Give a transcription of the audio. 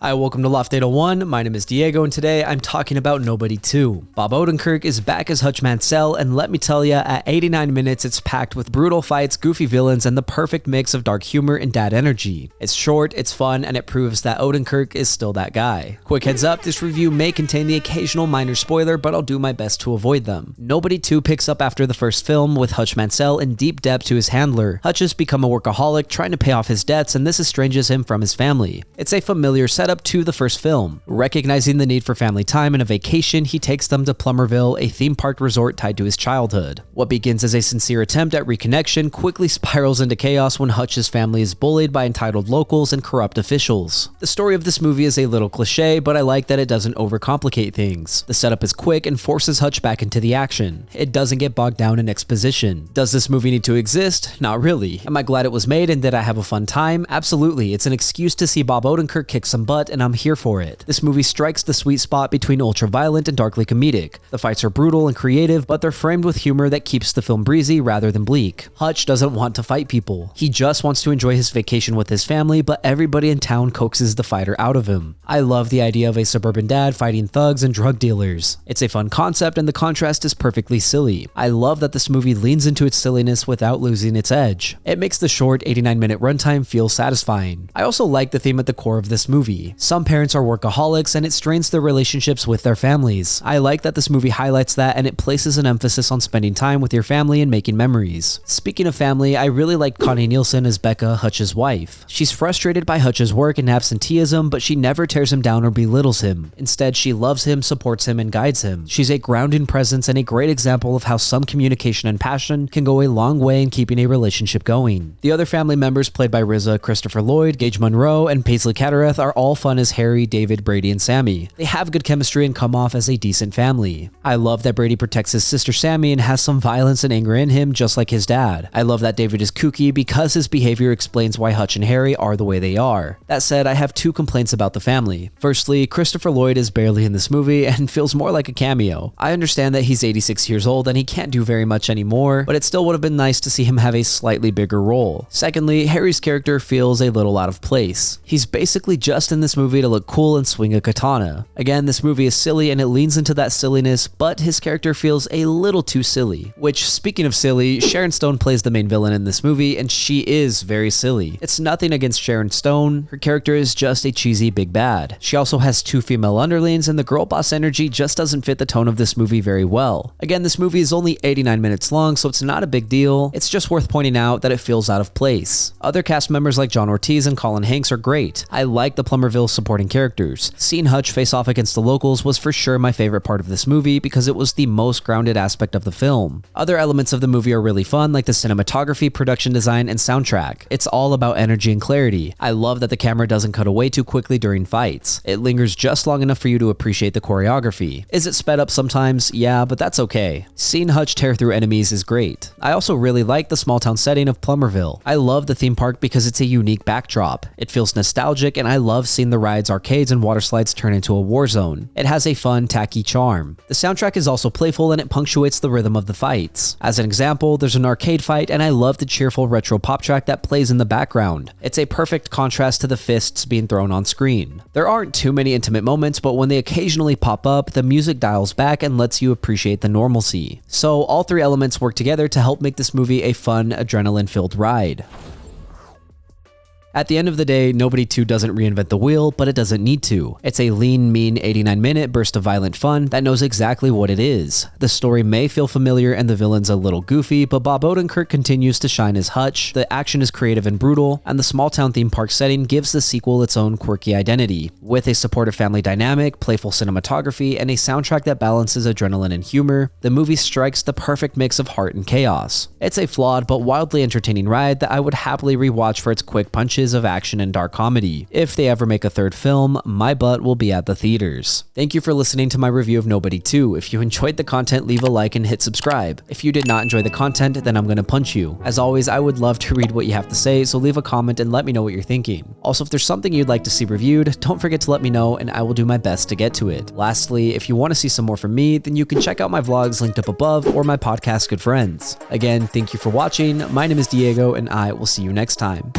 Hi, welcome to Loft 801. My name is Diego, and today I'm talking about Nobody 2. Bob Odenkirk is back as Hutch Mansell, and let me tell ya, at 89 minutes, it's packed with brutal fights, goofy villains, and the perfect mix of dark humor and dad energy. It's short, it's fun, and it proves that Odenkirk is still that guy. Quick heads up, this review may contain the occasional minor spoiler, but I'll do my best to avoid them. Nobody 2 picks up after the first film, with Hutch Mansell in deep debt to his handler. Hutch has become a workaholic, trying to pay off his debts, and this estranges him from his family. It's a familiar setup to the first film. Recognizing the need for family time and a vacation, he takes them to Plummerville, a theme park resort tied to his childhood. What begins as a sincere attempt at reconnection quickly spirals into chaos when Hutch's family is bullied by entitled locals and corrupt officials. The story of this movie is a little cliche, but I like that it doesn't overcomplicate things. The setup is quick and forces Hutch back into the action. It doesn't get bogged down in exposition. Does this movie need to exist? Not really. Am I glad it was made and did I have a fun time? Absolutely. It's an excuse to see Bob Odenkirk kick some butt, and I'm here for it. This movie strikes the sweet spot between ultra-violent and darkly comedic. The fights are brutal and creative, but they're framed with humor that keeps the film breezy rather than bleak. Hutch doesn't want to fight people. He just wants to enjoy his vacation with his family, but everybody in town coaxes the fighter out of him. I love the idea of a suburban dad fighting thugs and drug dealers. It's a fun concept, and the contrast is perfectly silly. I love that this movie leans into its silliness without losing its edge. It makes the short 89-minute runtime feel satisfying. I also like the theme at the core of this movie. Some parents are workaholics, and it strains their relationships with their families. I like that this movie highlights that, and it places an emphasis on spending time with your family and making memories. Speaking of family, I really liked Connienielsen as Becca, Hutch's wife. She's frustrated by Hutch's work and absenteeism, but she never tears him down or belittles him. Instead, she loves him, supports him, and guides him. She's a grounding presence and a great example of how some communication and passion can go a long way in keeping a relationship going. The other family members, played by Christopherlloyd, Gage Monroe, and Paisley Catarath, are all fun as Harry, David, Brady, and Sammy. They have good chemistry and come off as a decent family. I love that Brady protects his sister Sammy and has some violence and anger in him, just like his dad. I love that David is kooky because his behavior explains why Hutch and Harry are the way they are. That said, I have 2 complaints about the family. Firstly, Christopherlloyd is barely in this movie and feels more like a cameo. I understand that he's 86 years old and he can't do very much anymore, but it still would have been nice to see him have a slightly bigger role. Secondly, Harry's character feels a little out of place. He's basically just in this movie to look cool and swing a katana. Again, this movie is silly and it leans into that silliness, but his character feels a little too silly. Which, speaking of silly, Sharonstone plays the main villain in this movie, and she is very silly. It's nothing against Sharonstone, her character is just a cheesy big bad. She also has 2 female underlings, and the girl boss energy just doesn't fit the tone of this movie very well. Again, this movie is only 89 minutes long, so it's not a big deal. It's just worth pointing out that it feels out of place. Other cast members like John Ortiz and Colin Hanks are great. I like the Plummerville supporting characters. Seeing Hutch face off against the locals was for sure my favorite part of this movie because it was the most grounded aspect of the film. Other elements of the movie are really fun, like the cinematography, production design, and soundtrack. It's all about energy and clarity. I love that the camera doesn't cut away too quickly during fights. It lingers just long enough for you to appreciate the choreography. Is it sped up sometimes? Yeah, but that's okay. Seeing Hutch tear through enemies is great. I also really like the small town setting of Plummerville. I love the theme park because it's a unique backdrop. It feels nostalgic, and I love seeing the rides, arcades, and water slides turn into a war zone. It has a fun, tacky charm. The soundtrack is also playful and it punctuates the rhythm of the fights. As an example, there's an arcade fight and I love the cheerful retro pop track that plays in the background. It's a perfect contrast to the fists being thrown on screen. There aren't too many intimate moments, but when they occasionally pop up, the music dials back and lets you appreciate the normalcy. So all 3 elements work together to help make this movie a fun, adrenaline-filled ride. At the end of the day, Nobody 2 doesn't reinvent the wheel, but it doesn't need to. It's a lean, mean 89-minute burst of violent fun that knows exactly what it is. The story may feel familiar and the villain's a little goofy, but Bob Odenkirk continues to shine as Hutch, the action is creative and brutal, and the small-town theme park setting gives the sequel its own quirky identity. With a supportive family dynamic, playful cinematography, and a soundtrack that balances adrenaline and humor, the movie strikes the perfect mix of heart and chaos. It's a flawed but wildly entertaining ride that I would happily rewatch for its quick punches of action and dark comedy. If they ever make a 3rd film, my butt will be at the theaters. Thank you for listening to my review of Nobody 2. If you enjoyed the content, leave a like and hit subscribe. If you did not enjoy the content, then I'm gonna punch you. As always, I would love to read what you have to say, so leave a comment and let me know what you're thinking. Also, if there's something you'd like to see reviewed, don't forget to let me know and I will do my best to get to it. Lastly, if you want to see some more from me, then you can check out my vlogs linked up above or my podcast Good Friends. Again, thank you for watching. My name is Diego and I will see you next time.